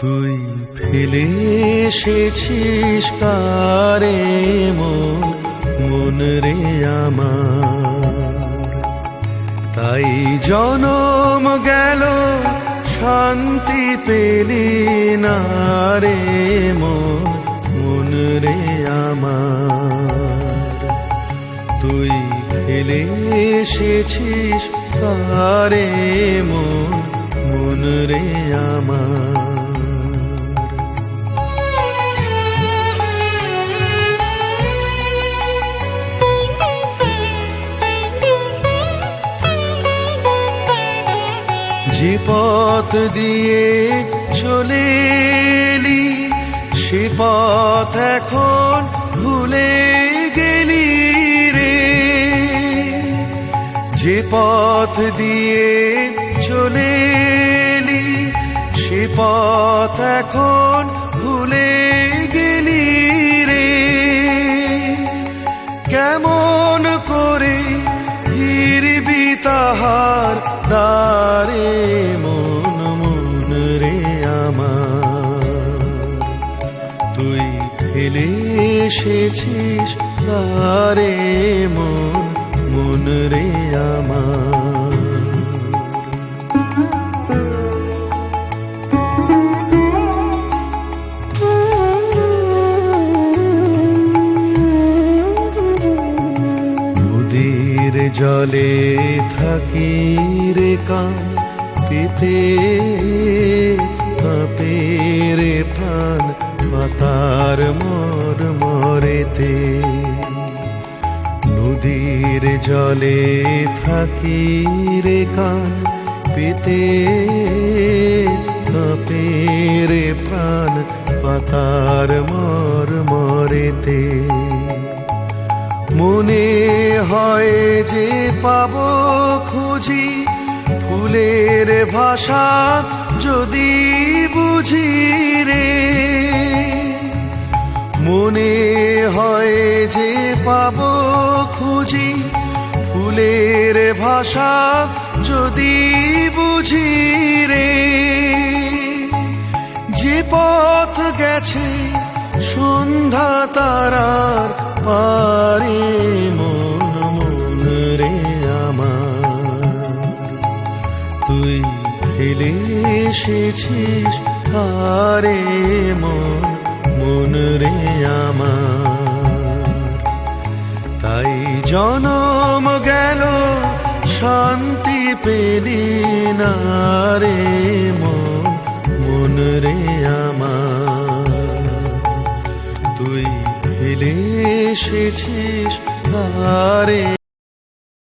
তুই ফেলে এসেছিস কারে মন রে আমার, তাই জনম গেল শান্তি পেলি না রে মন রে আমার। তুই ফেলে এসেছিস কারে মন রে আমার। যে পথ দিয়ে চলে এলি সে পথ এখন ভুলে গেলি রে। যে পথ দিয়ে চলে এলি সে পথ এখন ভুলে গেলি রে। কেমন করে ফিরবি তাহার দ্বারে মন রে আমার। তুই ফেলে এসেছিস তারে মন রে আমার। নদীর জলে থাকি রে কান পেতে কাঁপে রে প্রাণ পাতার মরেতে। নদীর জলে থাকি রে কান পেতে কাঁপে রে প্রাণ পাতার মরেতে। মনে হয় যে পাবো খুঁজি ফুলের ভাষা যদি বুঝি রে। মনে হয় যে পাবো খুঁজি ফুলের ভাষা যদি বুঝি রে। যে পথ গেছে সন্ধ্যা তারার পারে মন রে আমার। তুই ফেলে এসেছিস কারে মন রে আমার। তাই জনম গেল শান্তি পেলি না রে মন রে আমার। তুই ফেলে এসেছিস কারে